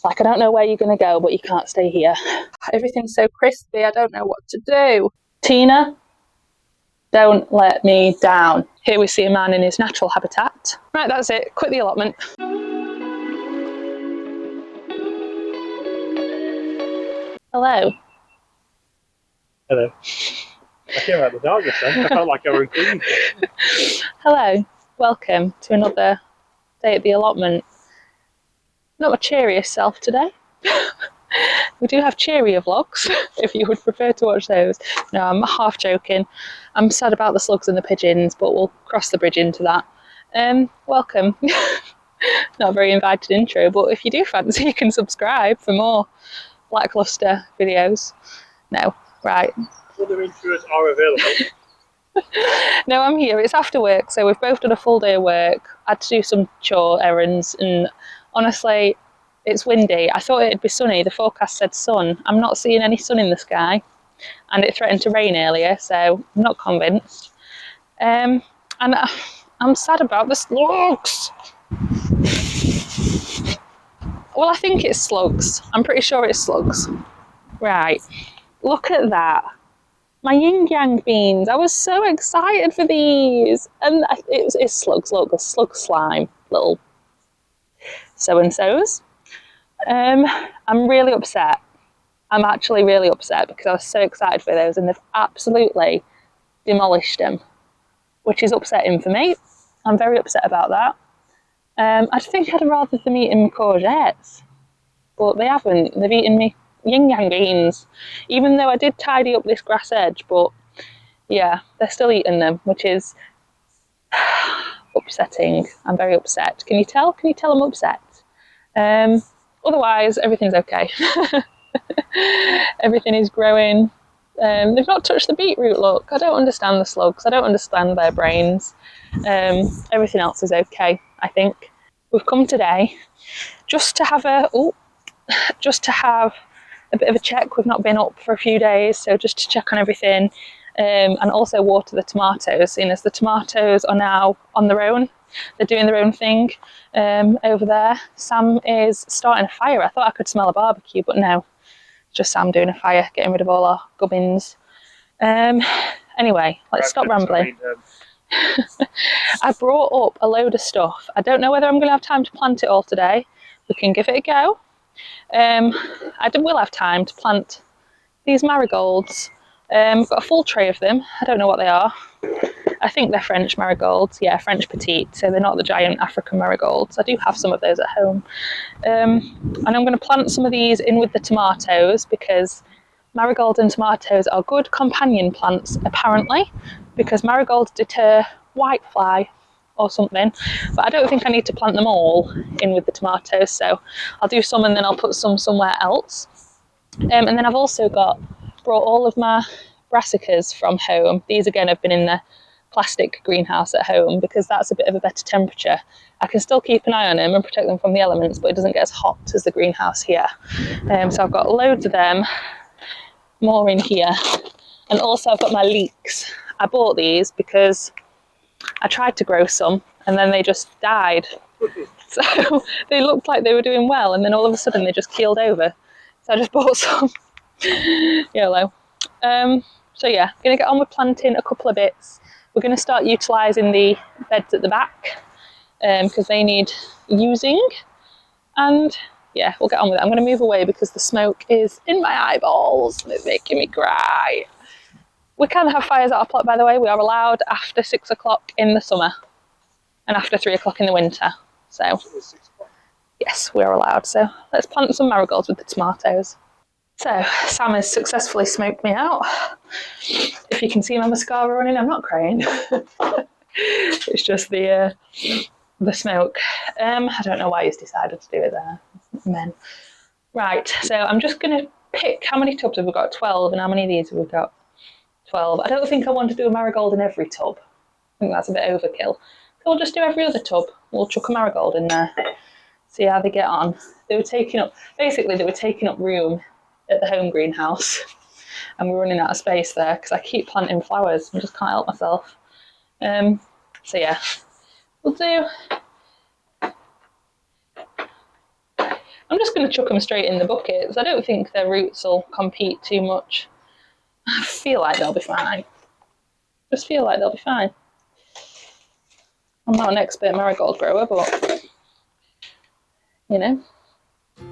Like, I don't know where you're going to go, but you can't stay here. Everything's so crispy, I don't know what to do. Tina, don't let me down. Here we see a man in his natural habitat. Right, that's it. Quit the allotment. Hello. Hello. I came out the dog this time. I felt like I were in Queen. Hello. Welcome to another day at the allotment. Not my cheeriest self today. We do have cheerier vlogs, if you would prefer to watch those. No, I'm half joking. I'm sad about the slugs and the pigeons, but we'll cross the bridge into that. Welcome. Not a very invited intro, but if you do fancy, you can subscribe for more lackluster videos. No, right. Other intros are available. No, I'm here. It's after work, so we've both done a full day of work. I had to do some chore errands, and honestly, it's windy. I thought it'd be sunny. The forecast said sun. I'm not seeing any sun in the sky, and it threatened to rain earlier, so I'm not convinced. And I'm sad about the slugs. Well, I think it's slugs. I'm pretty sure it's slugs. Right, look at that. My yin yang beans. I was so excited for these, and it's slugs. Look, the slug slime, little so and so's. I'm really upset. I'm actually really upset because I was so excited for those, and they've absolutely demolished them, which is upsetting for me. I'm very upset about that. I think I'd rather them eating courgettes, but they haven't. They've eaten me yin yang beans, even though I did tidy up this grass edge, but yeah, they're still eating them, which is upsetting. I'm very upset. Can you tell I'm upset? Otherwise everything's okay. Everything is growing. They've not touched the beetroot. Look, I don't understand the slugs. I don't understand their brains. Everything else is okay, I think. We've come today just to have a bit of a check. We've not been up for a few days, so just to check on everything, and also water the tomatoes, seeing as the tomatoes are now on their own. They're doing their own thing over there. Sam is starting a fire. I thought I could smell a barbecue, but no, just Sam doing a fire, getting rid of all our gubbins. Anyway, let's stop rambling. I brought up a load of stuff. I don't know whether I'm going to have time to plant it all today. We can give it a go. I will have time to plant these marigolds. I've got a full tray of them. I don't know what they are. I think they're French marigolds. Yeah, French petite, so they're not the giant African marigolds. I do have some of those at home. And I'm going to plant some of these in with the tomatoes because marigolds and tomatoes are good companion plants, apparently, because marigolds deter whitefly or something, but I don't think I need to plant them all in with the tomatoes, so I'll do some and then I'll put some somewhere else. And then I've also brought all of my brassicas from home. These again have been in the plastic greenhouse at home because that's a bit of a better temperature. I can still keep an eye on them and protect them from the elements, but it doesn't get as hot as the greenhouse here. So I've got loads of them, more in here, and also I've got my leeks. I bought these because I tried to grow some and then they just died. So they looked like they were doing well and then all of a sudden they just keeled over. So I just bought some. YOLO. So yeah, I'm going to get on with planting a couple of bits. We're going to start utilising the beds at the back because they need using. And yeah, we'll get on with it. I'm going to move away because the smoke is in my eyeballs and it's making me cry. We can have fires at our plot, by the way. We are allowed after 6 o'clock in the summer and after 3 o'clock in the winter. So, yes, we are allowed. So let's plant some marigolds with the tomatoes. So, Sam has successfully smoked me out. If you can see my mascara running, I'm not crying. It's just the smoke. I don't know why he's decided to do it there. Men. Right, so I'm just going to pick, how many tubs have we got? 12, and how many of these have we got? 12. I don't think I want to do a marigold in every tub. I think that's a bit overkill. So we'll just do every other tub. We'll chuck a marigold in there. See how they get on. They were taking up room at the home greenhouse. And we're running out of space there because I keep planting flowers and just can't help myself. So yeah, we'll do. I'm I'm just going to chuck them straight in the buckets. I don't think their roots will compete too much. I feel like they'll be fine. Just feel like they'll be fine. I'm not an expert marigold grower, but you know. So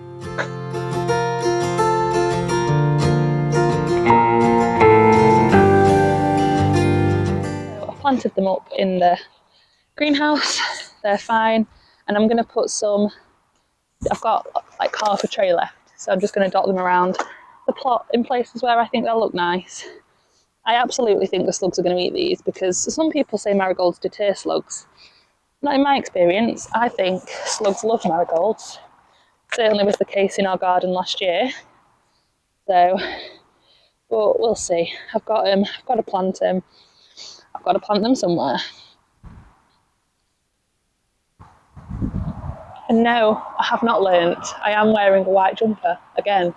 I planted them up in the greenhouse. They're fine, and I'm going to put some. I've got like half a tray left, so I'm just going to dot them around the plot in places where I think they'll look nice. I absolutely think the slugs are going to eat these because some people say marigolds deter slugs. Not in my experience. I think slugs love marigolds. Certainly was the case in our garden last year. So, but we'll see. I've got to plant them. I've got to plant them somewhere. And no, I have not learnt. I am wearing a white jumper again.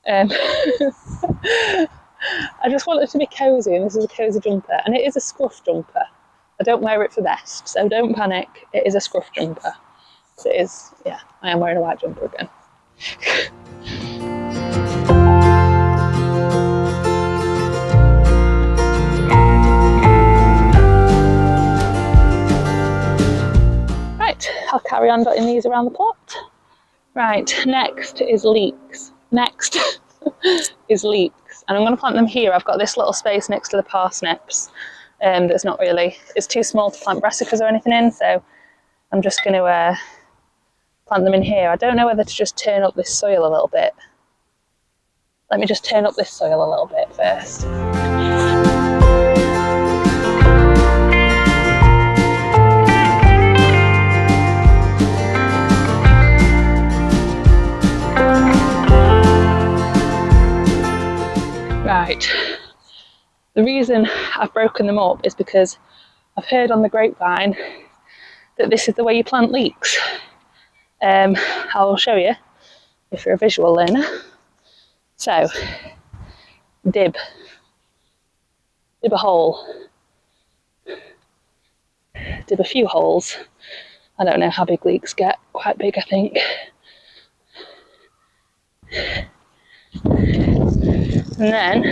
I just want it to be cosy, and this is a cosy jumper, and it is a scruff jumper. I don't wear it for best, so don't panic. It is a scruff jumper. So it is, yeah, I am wearing a white jumper again. Right, I'll carry on dotting these around the plot. Right, next is leeks. Next is leeks, and I'm going to plant them here. I've got this little space next to the parsnips that's not really, it's too small to plant brassicas or anything in, so I'm just going to plant them in here. I don't know whether to just turn up this soil a little bit. Let me just turn up this soil a little bit first. Right, the reason I've broken them up is because I've heard on the grapevine that this is the way you plant leeks. I'll show you if you're a visual learner. So, dib a hole, dib a few holes. I don't know how big leeks get, quite big I think. And then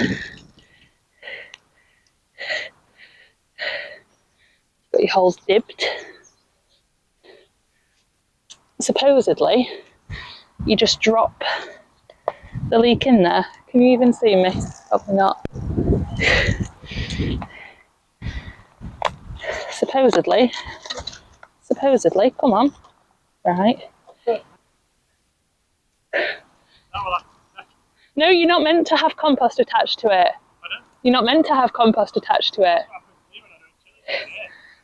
got your holes dibbed. Supposedly, you just drop the leek in there. Can you even see me? Probably not. Supposedly, come on. Right. No, you're not meant to have compost attached to it. You're not meant to have compost attached to it.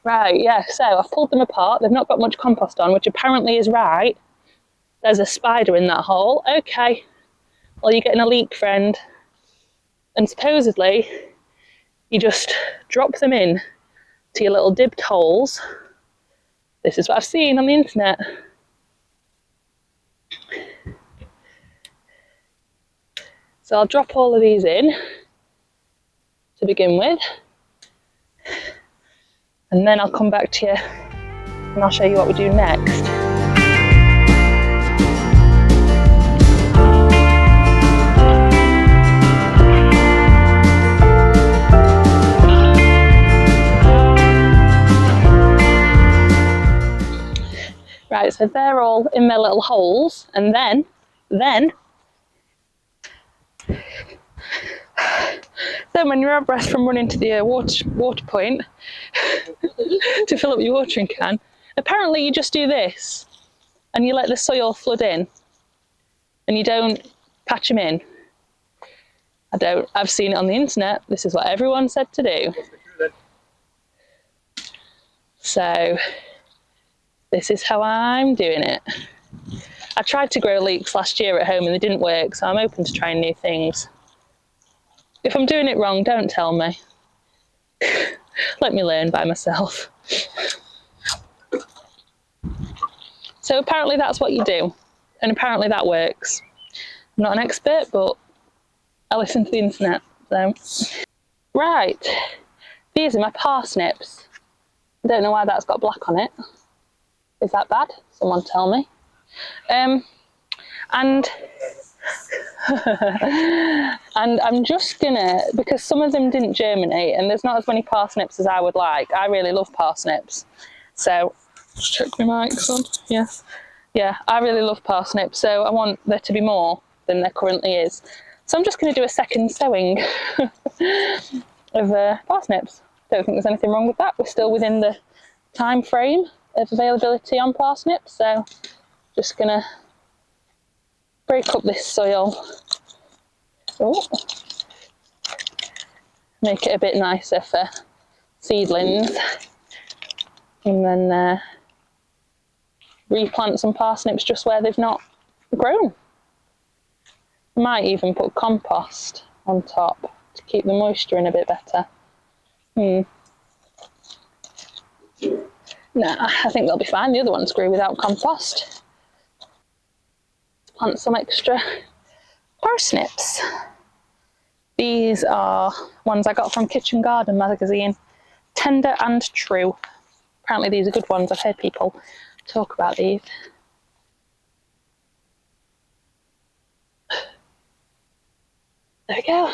Right, yeah, so I've pulled them apart. They've not got much compost on, which apparently is right. There's a spider in that hole. Okay, well, you're getting a leek, friend. And supposedly, you just drop them in to your little dibbed holes. This is what I've seen on the internet. So I'll drop all of these in to begin with. And then I'll come back to you and I'll show you what we do next. Right, so they're all in their little holes, and then when you're out of breath from running to the water point to fill up your watering can, apparently you just do this and you let the soil flood in and you don't patch them in. I've seen it on the internet. This is what everyone said to do. So this is how I'm doing it. I tried to grow leeks last year at home and they didn't work, so I'm open to trying new things. If I'm doing it wrong, don't tell me. Let me learn by myself. So apparently that's what you do, and apparently that works. I'm not an expert, but I listen to the internet, so. Right, these are my parsnips. I don't know why that's got black on it. Is that bad? Someone tell me. And and I'm just gonna, because some of them didn't germinate and there's not as many parsnips as I would like. I really love parsnips. So, just check my mic's on. Yes. Yeah, I really love parsnips, so I want there to be more than there currently is. So I'm just going to do a second sowing of parsnips. Don't think there's anything wrong with that. We're still within the time frame of availability on parsnips, so just going to break up this soil. Oh. Make it a bit nicer for seedlings, and then replant some parsnips just where they've not grown. Might even put compost on top to keep the moisture in a bit better. Nah, I think they'll be fine. The other ones grew without compost. Plant some extra parsnips. These are ones I got from Kitchen Garden magazine. Tender and true. Apparently these are good ones. I've heard people talk about these. There we go.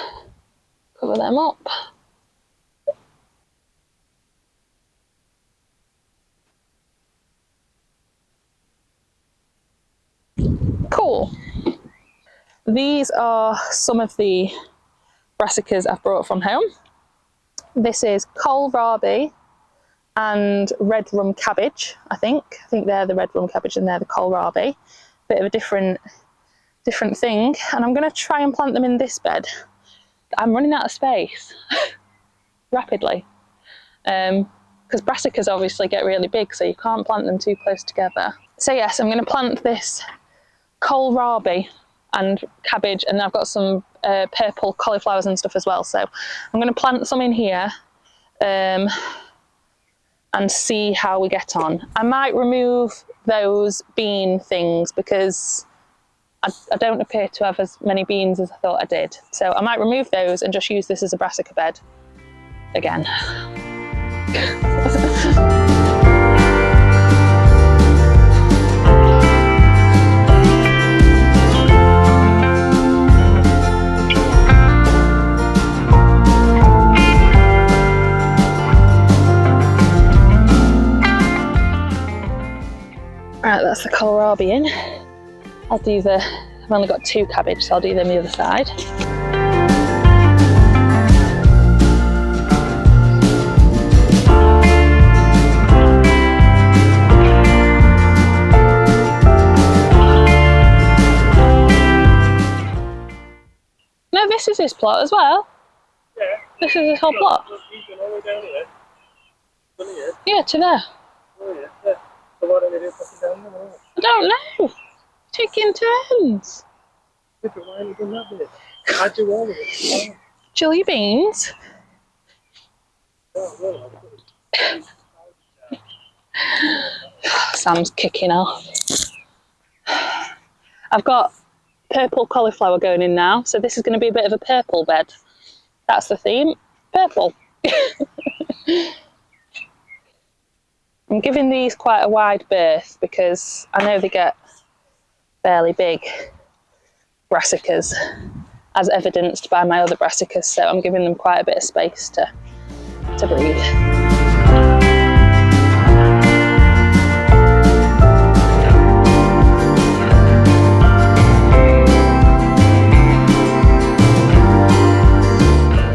Cover them up. Cool. These are some of the brassicas I've brought from home. This is kohlrabi and red rum cabbage, I think. I think they're the red rum cabbage and they're the kohlrabi. Bit of a different thing. And I'm going to try and plant them in this bed. I'm running out of space rapidly. Because brassicas obviously get really big, so you can't plant them too close together. So yes, I'm going to plant this kohlrabi and cabbage, and I've got some purple cauliflowers and stuff as well. So I'm going to plant some in here and see how we get on. I might remove those bean things because I don't appear to have as many beans as I thought I did. So I might remove those and just use this as a brassica bed again. Right, that's the kohlrabi in. I've only got 2 cabbage, so I'll do them the other side. No, this is his plot as well. Yeah. This is his whole plot. He's been all the way down here. Down here. Yeah, to there. Oh yeah. Yeah. So why don't they do fucking down there? I don't know. Taking turns. Yeah, but why haven't you done that bit? I do all of it. Chili beans. Oh, Sam's kicking off. I've got purple cauliflower going in now, so this is going to be a bit of a purple bed. That's the theme. Purple. I'm giving these quite a wide berth because I know they get fairly big brassicas, as evidenced by my other brassicas, so I'm giving them quite a bit of space to breathe.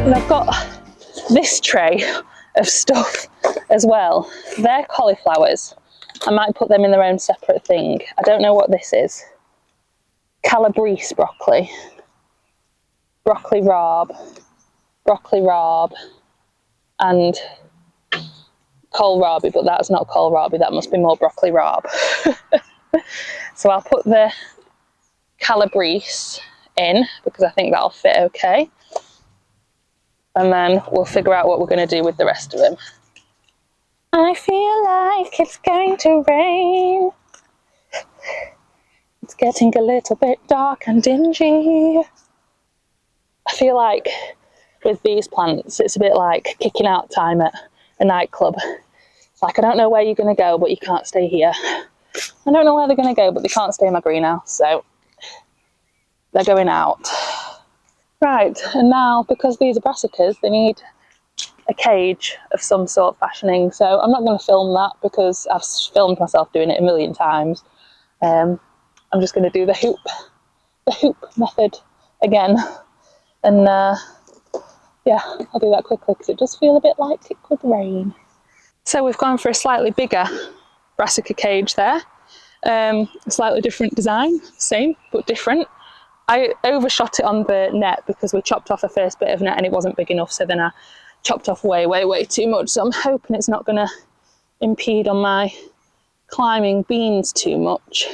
And I've got this tray of stuff as well. They're cauliflowers. I might put them in their own separate thing. I don't know what this is. Calabrese broccoli. Broccoli rabe, and kohlrabi, but that's not kohlrabi, that must be more broccoli rabe. So I'll put the calabrese in because I think that'll fit okay. And then we'll figure out what we're going to do with the rest of them. I feel like it's going to rain. It's getting a little bit dark and dingy. I feel like with these plants, it's a bit like kicking out time at a nightclub. It's like, I don't know where you're going to go, but you can't stay here. I don't know where they're going to go, but they can't stay in my greenhouse. So they're going out. Right, and now because these are brassicas, they need a cage of some sort fashioning. So I'm not going to film that because I've filmed myself doing it a million times. I'm just going to do the hoop method again. And yeah, I'll do that quickly because it does feel a bit like it could rain. So we've gone for a slightly bigger brassica cage there. A slightly different design, same but different. I overshot it on the net because we chopped off the first bit of net and it wasn't big enough, so then I chopped off way too much. So I'm hoping it's not going to impede on my climbing beans too much.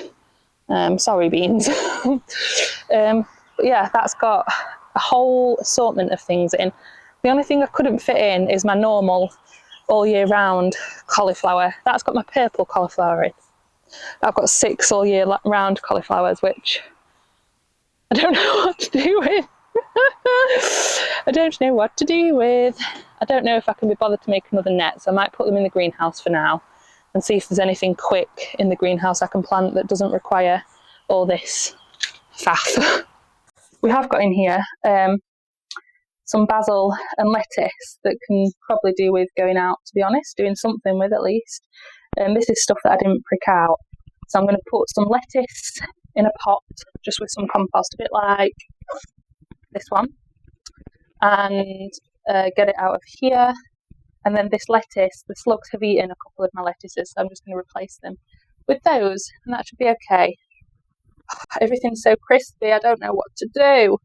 Sorry, beans. But yeah, that's got a whole assortment of things in. The only thing I couldn't fit in is my normal all year round cauliflower. That's got my purple cauliflower in. I've got 6 all year round cauliflowers, which I don't know what to do with. I don't know what to do with. I don't know if I can be bothered to make another net, so I might put them in the greenhouse for now and see if there's anything quick in the greenhouse I can plant that doesn't require all this faff. We have got in here some basil and lettuce that can probably do with going out, to be honest, doing something with at least. This is stuff that I didn't prick out. So I'm going to put some lettuce in a pot just with some compost, a bit like this one, and get it out of here. And then this lettuce, the slugs have eaten a couple of my lettuces, so I'm just going to replace them with those, and that should be okay. Everything's so crispy, I don't know what to do.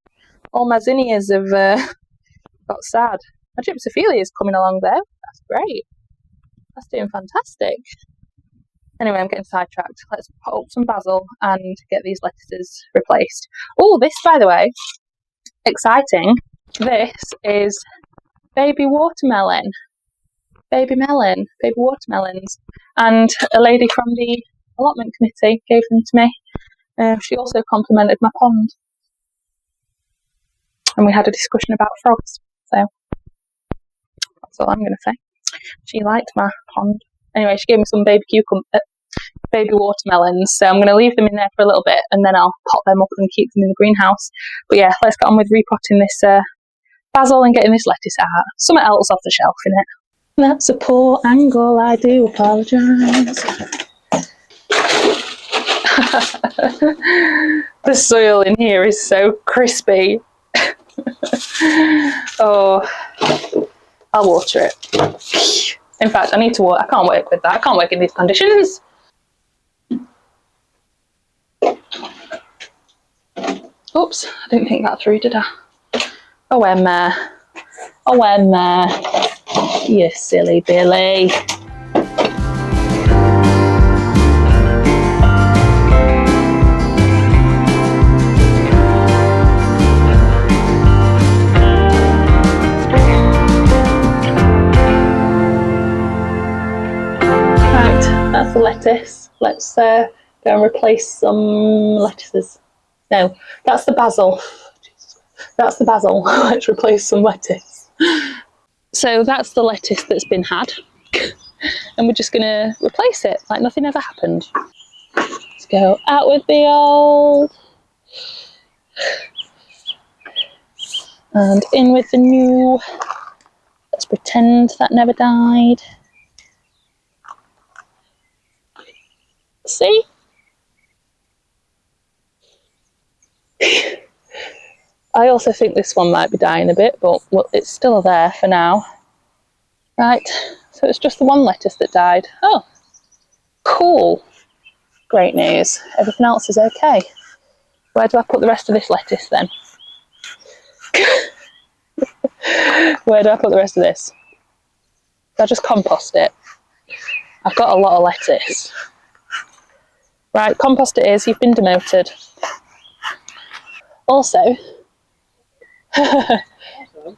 All my zinnias have got sad. My gypsophilia is coming along though. That's great. That's doing fantastic. Anyway, I'm getting sidetracked. Let's put up some basil and get these lettuces replaced. Oh, this, by the way, exciting. This is baby watermelon. Baby watermelons. And a lady from the allotment committee gave them to me. She also complimented my pond. And we had a discussion about frogs. So that's all I'm going to say. She liked my pond. Anyway, she gave me some baby watermelons, so I'm going to leave them in there for a little bit and then I'll pot them up and keep them in the greenhouse. But yeah, let's get on with repotting this basil and getting this lettuce out. Something else off the shelf in it. That's a poor angle, I do apologise. The soil in here is so crispy. Oh, I'll water it. In fact, I need to water. I can't work with that. I can't work in these conditions. Oops, I didn't think that through, did I? Oh, Emma. Oh, Emma. You silly Billy. That's the lettuce. Let's go and replace some lettuces. No, that's the basil. That's the basil. Let's replace some lettuce. So that's the lettuce that's been had. And we're just going to replace it like nothing ever happened. Let's go out with the old. And in with the new. Let's pretend that never died. See? I also think this one might be dying a bit, but well, it's still there for now. Right, so it's just the one lettuce that died. Oh, cool. Great news. Everything else is okay. Where do I put the rest of this lettuce then? Where do I put the rest of this? Do I just compost it? I've got a lot of lettuce. Right, compost it is. You've been demoted. Also,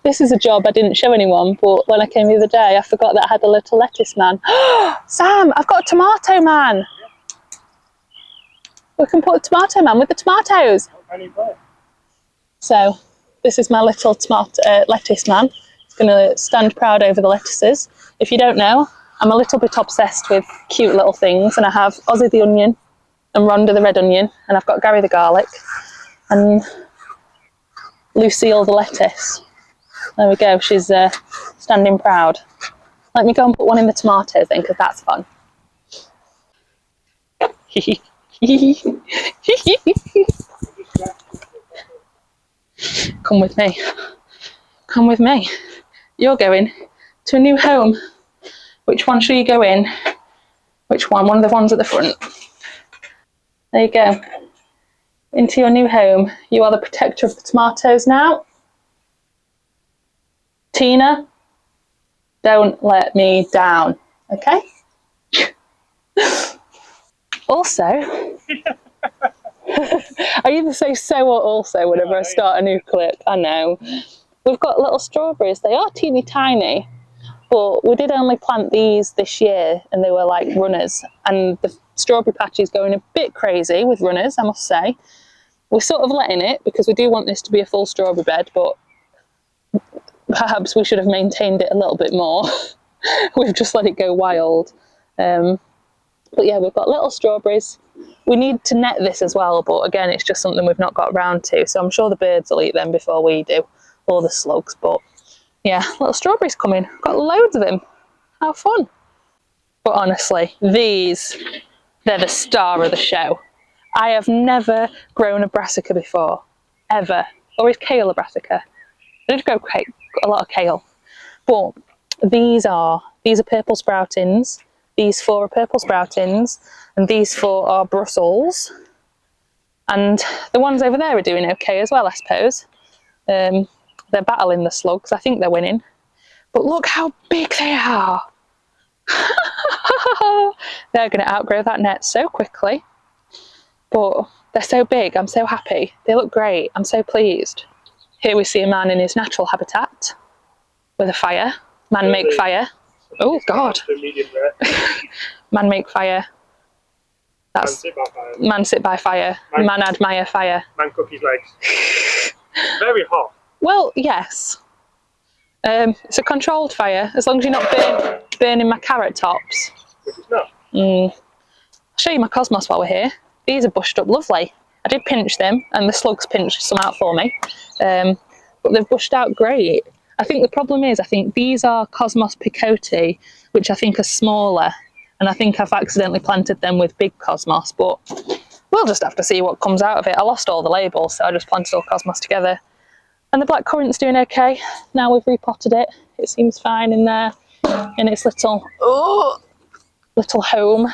this is a job I didn't show anyone, but when I came the other day, I forgot that I had a little lettuce man. Sam, I've got a tomato man. We can put a tomato man with the tomatoes. So, this is my little lettuce man. It's going to stand proud over the lettuces. If you don't know, I'm a little bit obsessed with cute little things, and I have Ozzy the onion and Rhonda the red onion, and I've got Gary the garlic, and Lucille the lettuce. There we go, she's standing proud. Let me go and put one in the tomatoes then, because that's fun. Come with me. Come with me. You're going to a new home. Which one should you go in? Which one? One of the ones at the front. There you go. Into your new home. You are the protector of the tomatoes now. Tina, don't let me down, okay? Also, I either say so or also whenever I start a new clip. I know. We've got little strawberries. They are teeny tiny, but we did only plant these this year and they were like runners. And the strawberry patch is going a bit crazy with runners, I must say. We're sort of letting it because we do want this to be a full strawberry bed, but perhaps we should have maintained it a little bit more. We've just let it go wild. But yeah, we've got little strawberries. We need to net this as well, but again, it's just something we've not got around to. So I'm sure the birds will eat them before we do, or the slugs. But yeah, little strawberries coming. Got loads of them. How fun. But honestly, these, they're the star of the show. I have never grown a brassica before, ever. Or is kale a brassica? I did grow a lot of kale. But these are purple sproutings. These 4 are purple sproutings, and these 4 are Brussels. And the ones over there are doing okay as well, I suppose. They're battling the slugs. I think they're winning. But look how big they are. They're going to outgrow that net so quickly. But they're so big. I'm so happy. They look great. I'm so pleased. Here we see a man in his natural habitat with a fire. Man make fire. Oh God. Man make fire. That's man sit by fire. Man admire fire. Man cook his legs. Very hot. Well, yes. It's a controlled fire, as long as you're not burning my carrot tops. Which is not. I'll show you my cosmos while we're here. These are bushed up lovely. I did pinch them, and the slugs pinched some out for me. But they've bushed out great. I think the problem is, I think these are Cosmos picote, which I think are smaller. And I think I've accidentally planted them with big Cosmos, but we'll just have to see what comes out of it. I lost all the labels, so I just planted all Cosmos together. And the black currant's doing okay. Now we've repotted it. It seems fine in there, in its little home.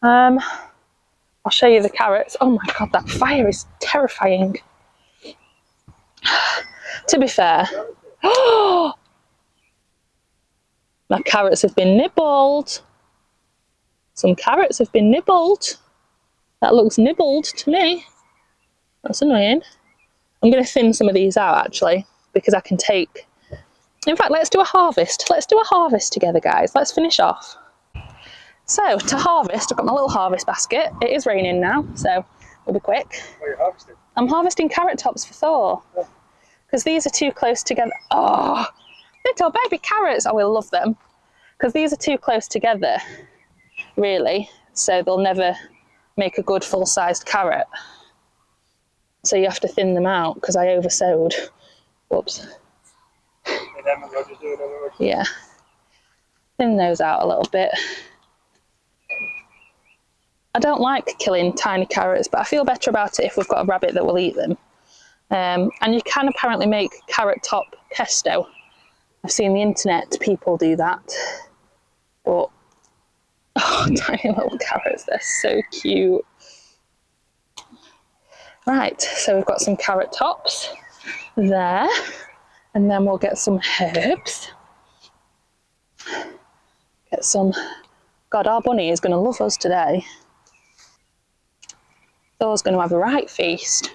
I'll show you the carrots. Oh my God, that fire is terrifying. To be fair, my carrots have been nibbled. Some carrots have been nibbled. That looks nibbled to me. That's annoying. I'm going to thin some of these out actually, because I can take... In fact, let's do a harvest. Let's do a harvest together, guys. Let's finish off. So, to harvest, I've got my little harvest basket. It is raining now, so we'll be quick. What are you harvesting? I'm harvesting carrot tops for Thor. Because these are too close together. Oh, little baby carrots. Oh, we'll love them. Because these are too close together, really. So they'll never make a good full-sized carrot. So you have to thin them out because I oversowed. Whoops. Yeah. Thin those out a little bit. I don't like killing tiny carrots, but I feel better about it if we've got a rabbit that will eat them. And you can apparently make carrot top pesto. I've seen the internet people do that. But, oh, tiny little carrots, they're so cute. Right, so we've got some carrot tops there. And then we'll get some herbs. Get some... God, our bunny is going to love us today. Thor's going to have a right feast.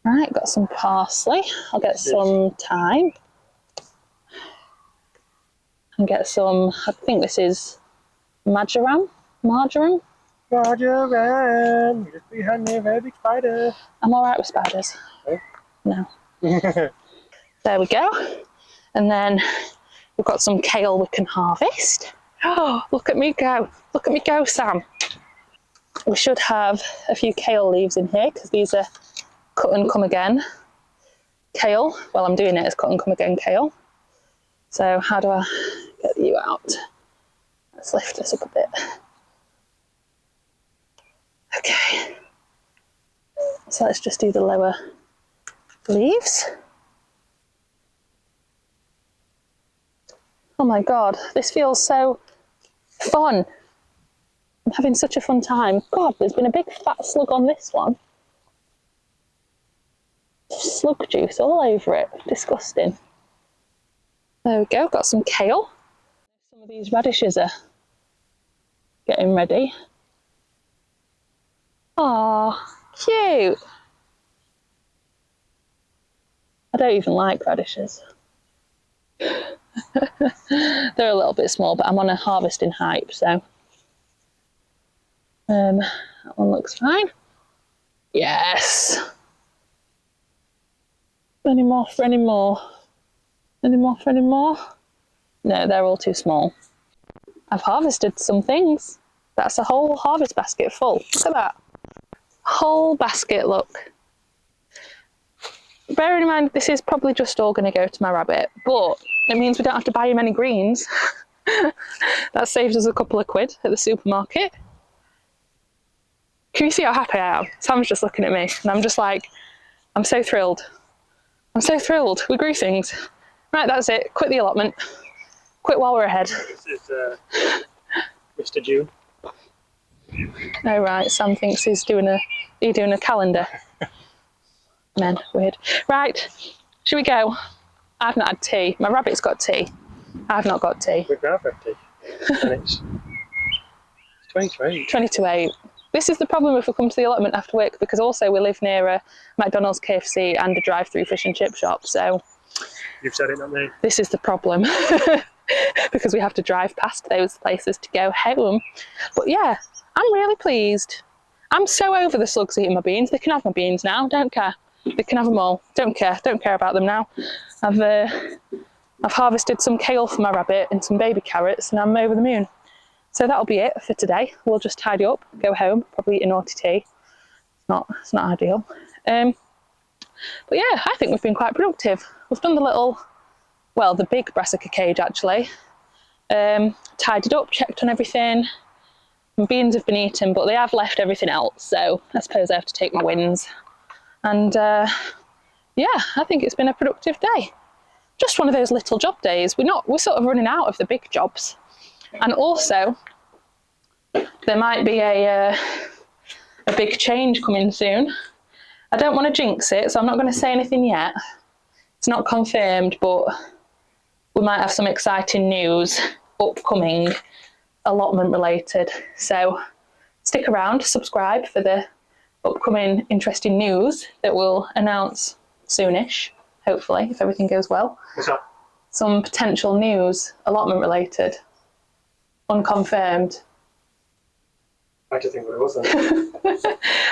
Right, got some parsley. I'll get some thyme. And get some, I think this is marjoram. Marjoram? Marjoram, just behind me, a very big spider. I'm alright with spiders. Oh? No. There we go. And then we've got some kale we can harvest. Oh, look at me go. Look at me go, Sam. we should have a few kale leaves in here because these are cut and come again kale. Well, I'm doing it as cut and come again kale. So how do I get you out? Let's lift this up a bit. Okay. So let's just do the lower leaves. Oh my God, this feels so fun. I'm having such a fun time. God, there's been a big fat slug on this one. Slug juice all over it. Disgusting. There we go, got some kale. Some of these radishes are getting ready. Aw, cute. I don't even like radishes. They're a little bit small, but I'm on a harvesting hype, so that one looks fine. Yes. Any more for any more? Any more for any more? No, they're all too small. I've harvested some things. That's a whole harvest basket full. Look at that. Whole basket, look. Bearing in mind, this is probably just all going to go to my rabbit, but it means we don't have to buy him any greens. That saves us a couple of quid at the supermarket. Can you see how happy I am? Sam's just looking at me, and I'm just like, I'm so thrilled. I'm so thrilled. We grew things. Right, that's it. Quit the allotment. Quit while we're ahead. This is Mr. June. Oh right, Sam thinks he's doing a calendar. Men, weird. Right, should we go? I've not had tea. My rabbit's got tea. I've not got tea. We've now had tea. And it's 20 to 8. 20 to 8. This is the problem if we come to the allotment after work, because also we live near a McDonald's, KFC and a drive-through fish and chip shop, so... You've said it, not me. This is the problem. Because we have to drive past those places to go home. But yeah, I'm really pleased. I'm so over the slugs eating my beans. They can have my beans now, don't care. They can have them all. Don't care about them now. I've harvested some kale for my rabbit and some baby carrots, and I'm over the moon. So that'll be it for today. We'll just tidy up, go home, probably eat a naughty tea. It's not ideal. But yeah, I think we've been quite productive. We've done the big brassica cage actually. Tidied up, checked on everything. And beans have been eaten, but they have left everything else. So I suppose I have to take my wins. And yeah, I think it's been a productive day. Just one of those little job days. We're sort of running out of the big jobs. And also, there might be a big change coming soon. I don't want to jinx it, so I'm not going to say anything yet. It's not confirmed, but we might have some exciting news upcoming, allotment related. So stick around, subscribe for the upcoming interesting news that we'll announce soonish, hopefully, if everything goes well. What's up? Some potential news, allotment related, unconfirmed. I just think what it was then.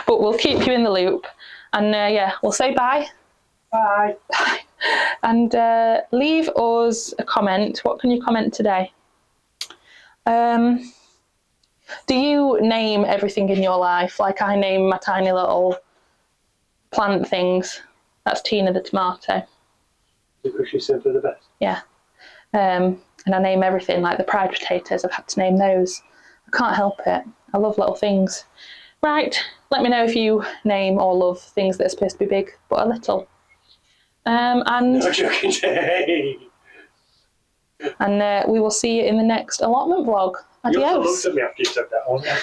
But we'll keep you in the loop. And yeah, we'll say bye. Bye. Bye. And leave us a comment. What can you comment today? Do you name everything in your life? Like I name my tiny little plant things. That's Tina the tomato. Because she's simply the best. Yeah. And I name everything, like the pride potatoes. I've had to name those. I can't help it. I love little things. Right, let me know if you name or love things that are supposed to be big but are little. And No joking day. And we will see you in the next allotment vlog. You also Adios. looked at me after you said that, wasn't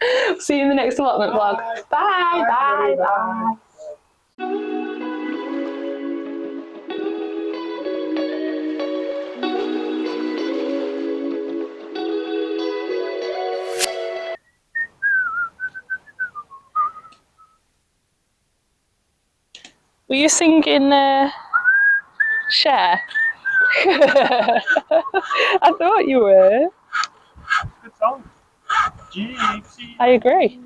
you? See you in the next allotment vlog. Bye, bye, bye. Were you singing Cher? I thought you were. Good song. Gypsy. I agree.